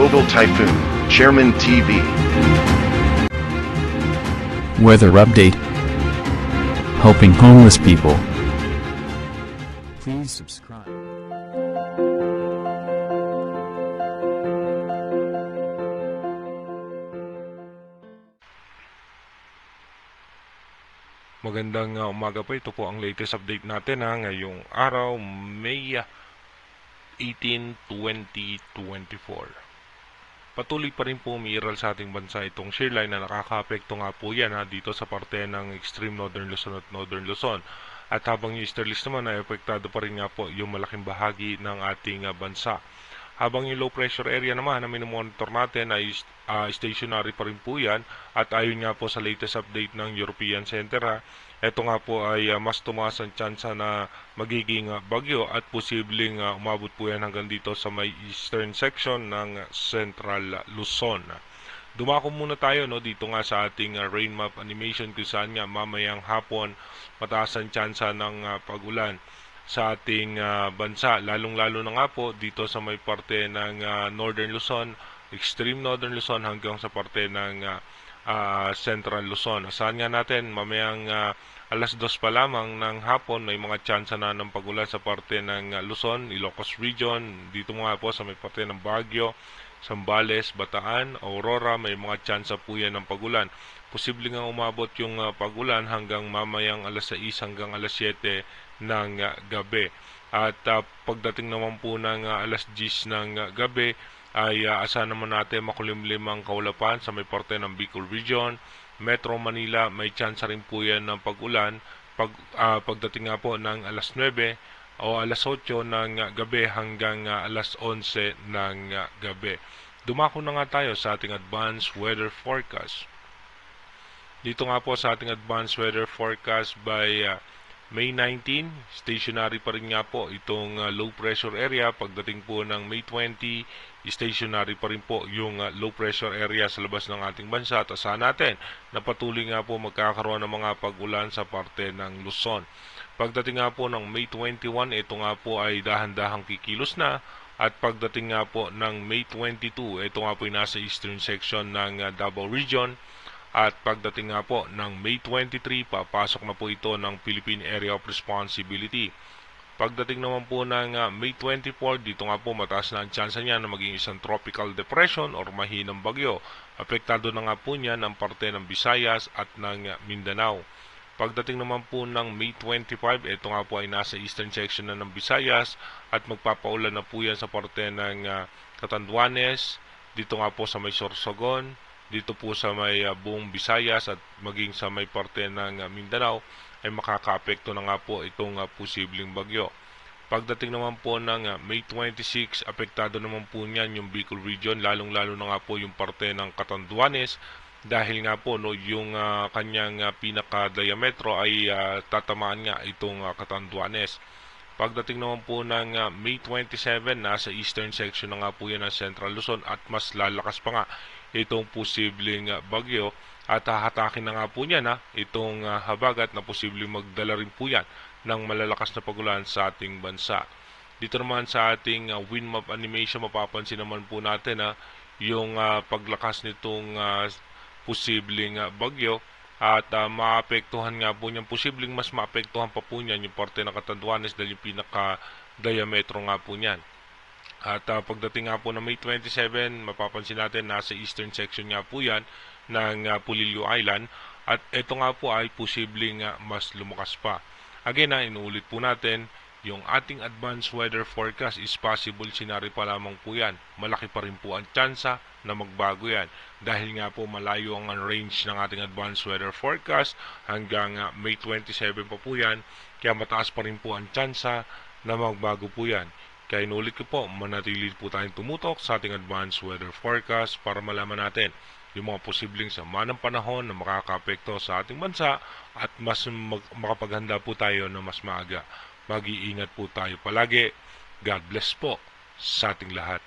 Global Typhoon, Chairman TV. Weather update. Helping homeless people. Please subscribe. Magandang umaga po. Ito po ang latest update natin ngayong araw, May 18, 2024. Patuloy pa rin po umiiral sa ating bansa itong shear line na nakaka-apekto nga po yan dito sa parte ng extreme northern Luzon at northern Luzon. At habang yung easterlies naman ay apektado pa rin nga po yung malaking bahagi ng ating bansa. Habang yung low pressure area naman na minomonitor natin ay stationary pa rin po yan, at ayon nga po sa latest update ng European Center, ito nga po ay mas tumaas ang tsansa na magiging bagyo at posibleng umabot po yan hanggang dito sa may eastern section ng Central Luzon. Dumako muna tayo dito nga sa ating rain map animation kung saan nga mamayang hapon mataas ang tsansa ng pag-ulan sa ating bansa, lalong-lalo na nga po dito sa may parte ng Northern Luzon, extreme Northern Luzon hanggang sa parte ng Central Luzon. Asahan nga natin mamayang alas 2 pa lamang ng hapon may mga tsansa na ng pag-ulan sa parte ng Luzon, Ilocos Region, dito nga po sa may parte ng Baguio, Zambales, Bataan, Aurora, may mga tsansa po yan ng pag-ulan. Posible nga umabot yung pag-ulan hanggang mamayang alas 6 hanggang alas 7 ng gabi. At pagdating naman po ng alas 10 ng gabi ay asahan naman natin makulimlim ang kaulapan sa may parte ng Bicol Region, Metro Manila, may chance rin po yan ng pag-ulan pagdating nga po ng alas 9 o alas 8 ng gabi hanggang alas 11 ng gabi. Dumako na nga tayo sa ating advanced weather forecast. Dito nga po sa ating advanced weather forecast by May 19, stationary pa rin nga po itong low pressure area. Pagdating po ng May 20, stationary pa rin po yung low pressure area sa labas ng ating bansa. At asahan natin na patuloy nga po magkakaroon ng mga pag-ulan sa parte ng Luzon. Pagdating nga po ng May 21, ito nga po ay dahan-dahang kikilos na. At pagdating nga po ng May 22, ito nga po ay nasa eastern section ng Davao Region. At pagdating nga po ng May 23, papasok na po ito ng Philippine Area of Responsibility. Pagdating naman po ng May 24, dito nga po mataas na ang tsansa niya na maging isang tropical depression or mahinang bagyo. Apektado na nga po niyan ang parte ng Visayas at ng Mindanao. Pagdating naman po ng May 25, ito nga po ay nasa eastern section na ng Visayas at magpapaulan na po yan sa parte ng Catanduanes, dito nga po sa may Sorsogon, dito po sa may buong Visayas at maging sa may parte ng Mindanao ay makakaapekto na nga po itong posibleng bagyo. Pagdating naman po ng May 26, apektado naman po niyan yung Bicol Region, lalong-lalo na nga po yung parte ng Catanduanes dahil nga po yung kanyang pinaka-diametro ay tatamaan nga itong Catanduanes. Pagdating naman po ng May 27, nasa eastern section na nga po yan ng Central Luzon at mas lalakas pa nga itong posibleng bagyo at hahatakin na nga po niyan itong habagat na posibleng magdala rin po yan ng malalakas na pagulan sa ating bansa. Dito naman sa ating wind map animation, mapapansin naman po natin yung paglakas nitong posibleng bagyo at maapektuhan nga po niyan, posibleng mas maapektuhan pa po niyan yung parte ng Catanduanes dahil yung pinaka-diametro nga po niyan. At pagdating nga po ng May 27, mapapansin natin nasa eastern section nga po yan ng Pulilio Island at ito nga po ay posibleng mas lumakas pa. Again, inuulit po natin, yung ating advanced weather forecast is possible scenario pa lamang po yan. Malaki pa rin po ang tsansa na magbago yan dahil nga po malayo ang range ng ating advanced weather forecast hanggang May 27 pa po yan, kaya mataas pa rin po ang tsansa na magbago po yan. Kaya inulit ko po, manatili po tayong tumutok sa ating advanced weather forecast para malaman natin yung mga posibleng sama ng panahon na makakaapekto sa ating bansa at mas makapaghanda po tayo na mas maaga. Mag-iingat po tayo palagi. God bless po sa ating lahat.